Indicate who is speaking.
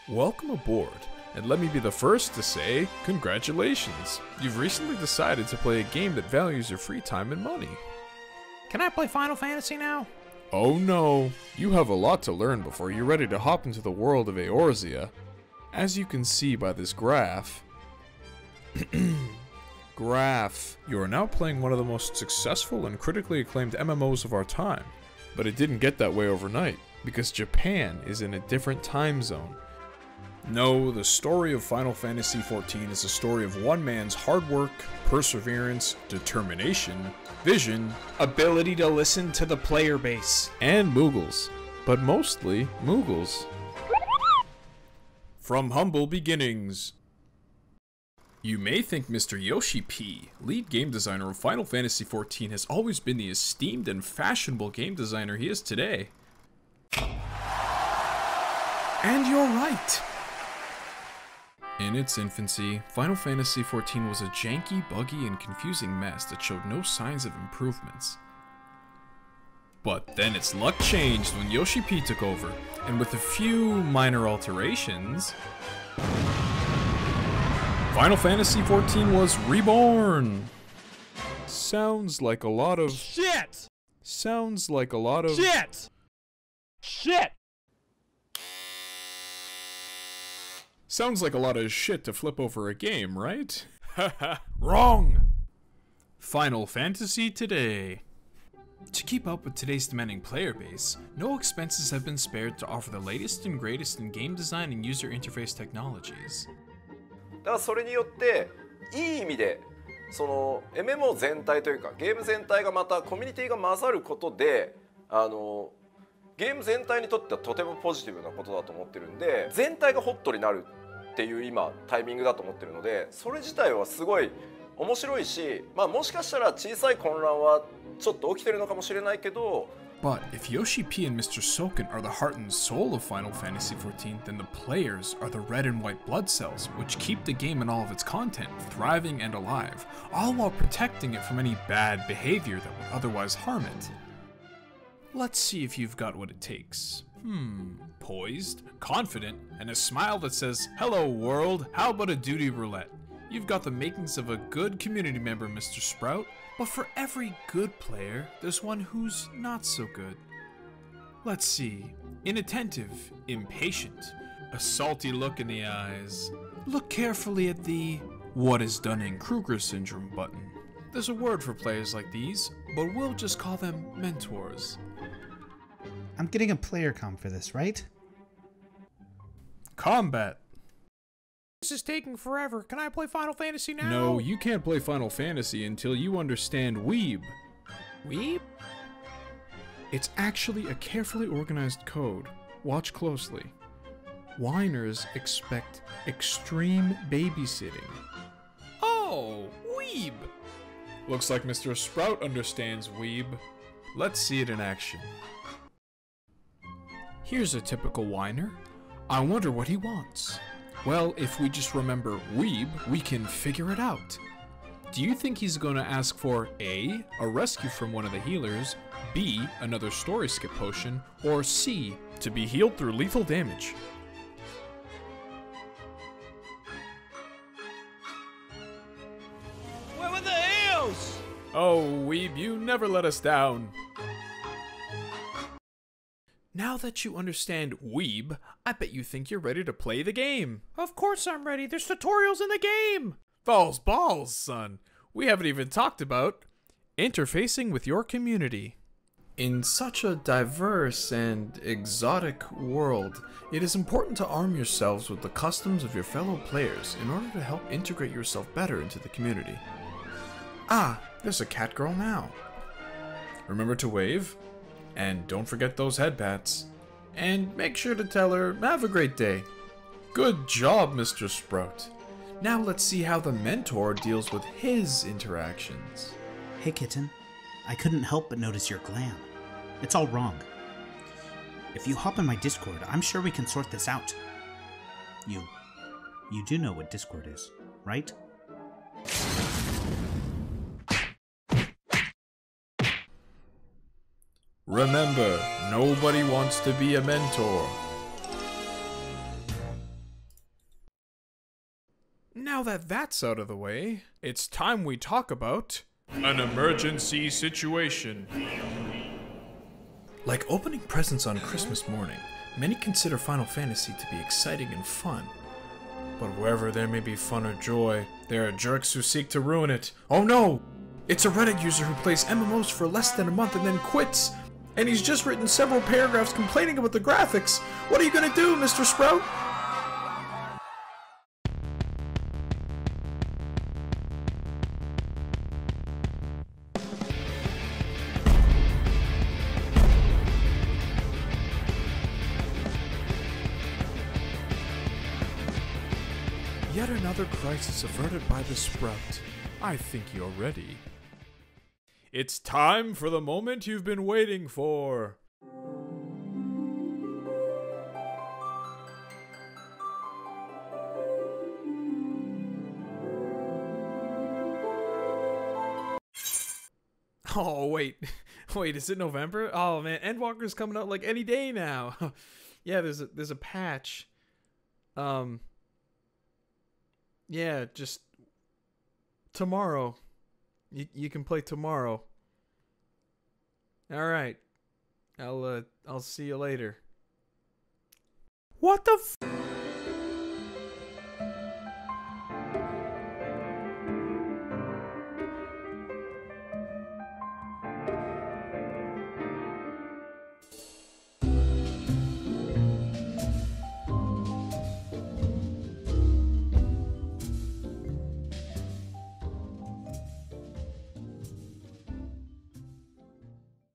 Speaker 1: Welcome aboard, and let me be the first to say, congratulations! You've recently decided to play a game that values your free time and money.
Speaker 2: Can I play Final Fantasy now?
Speaker 1: Oh no, you have a lot to learn before you're ready to hop into the world of Eorzea. As you can see by this graph, you are now playing one of the most successful and critically acclaimed MMOs of our time. But it didn't get that way overnight, because Japan is in a different time zone. No, the story of Final Fantasy XIV is a story of one man's hard work, perseverance, determination, vision,
Speaker 2: Ability to listen to the player base.
Speaker 1: and Moogles. But mostly, Moogles. From humble beginnings. You may think Mr. Yoshi P, lead game designer of Final Fantasy XIV, has always been the esteemed and fashionable game designer he is today. And you're right! In its infancy, Final Fantasy XIV was a janky, buggy, and confusing mess that showed no signs of improvements. But then its luck changed when Yoshi P took over, and with a few minor alterations, Final Fantasy XIV was reborn! Sounds like a lot of...
Speaker 2: Shit!
Speaker 1: Sounds like a lot of...
Speaker 2: Shit! Shit!
Speaker 1: Sounds like a lot of shit to flip over a game, right? Haha, wrong! Final Fantasy today. To keep up with today's demanding player base, no expenses have been spared to offer the latest and greatest in game design and user interface technologies.
Speaker 3: だからそれによっていい意味でその MMO 全体というかゲーム全体がまたコミュニティが混ざることでゲーム全体にとってはとてもポジティブなことだと思ってるんで全体がホットになるっていう今タイミングだと思ってるのでそれ自体はすごい面白いし、まあもしかしたら小さい混乱はちょっと起きてるのかもしれないけど
Speaker 1: But if Yoshi P and Mr. Soken are the heart and soul of Final Fantasy XIV, then the players are the red and white blood cells, which keep the game and all of its content thriving and alive, all while protecting it from any bad behavior that would otherwise harm it. Let's see if you've got what it takes. Poised, confident, and a smile that says, "Hello world, how about a duty roulette?" You've got the makings of a good community member, Mr. Sprout, but for every good player, there's one who's not so good. Let's see. Inattentive, impatient, a salty look in the eyes. Look carefully at the "what is Dunning-Kruger syndrome" button. There's a word for players like these, but we'll just call them mentors.
Speaker 4: I'm getting a player comp for this, right?
Speaker 1: Combat.
Speaker 2: This is taking forever. Can I play Final Fantasy now?
Speaker 1: No, you can't play Final Fantasy until you understand Weeb.
Speaker 2: Weeb?
Speaker 1: It's actually a carefully organized code. Watch closely. Whiners expect extreme babysitting.
Speaker 2: Oh, Weeb!
Speaker 1: Looks like Mr. Sprout understands Weeb. Let's see it in action. Here's a typical whiner. I wonder what he wants. Well, if we just remember Weeb, we can figure it out. Do you think he's going to ask for A, a rescue from one of the healers, B, another story skip potion, or C, to be healed through lethal damage?
Speaker 2: Where were the heels?
Speaker 1: Oh, Weeb, you never let us down. Now that you understand Weeb, I bet you think you're ready to play the game.
Speaker 2: Of course I'm ready. There's tutorials in the game.
Speaker 1: Balls, son. We haven't even talked about interfacing with your community. In such a diverse and exotic world, it is important to arm yourselves with the customs of your fellow players in order to help integrate yourself better into the community. Ah, there's a cat girl now. Remember to wave? And don't forget those headbats. And make sure to tell her, have a great day. Good job, Mr. Sprout. Now let's see how the mentor deals with his interactions.
Speaker 4: Hey, kitten. I couldn't help but notice your glam. It's all wrong. If you hop in my Discord, I'm sure we can sort this out. You do know what Discord is, right?
Speaker 1: Remember, nobody wants to be a mentor. Now that that's out of the way, it's time we talk about an emergency situation. Like opening presents on Christmas morning, many consider Final Fantasy to be exciting and fun. But wherever there may be fun or joy, there are jerks who seek to ruin it. Oh no! It's a Reddit user who plays MMOs for less than a month and then quits. And he's just written several paragraphs complaining about the graphics. What are you gonna do, Mr. Sprout? Yet another crisis averted by the Sprout. I think you're ready. It's time for the moment you've been waiting for. Oh, wait. Wait, is it November? Oh, man, Endwalker's coming out like any day now. Yeah, there's a patch. Yeah, just tomorrow. You can play tomorrow. All right. I'll see you later. What the f-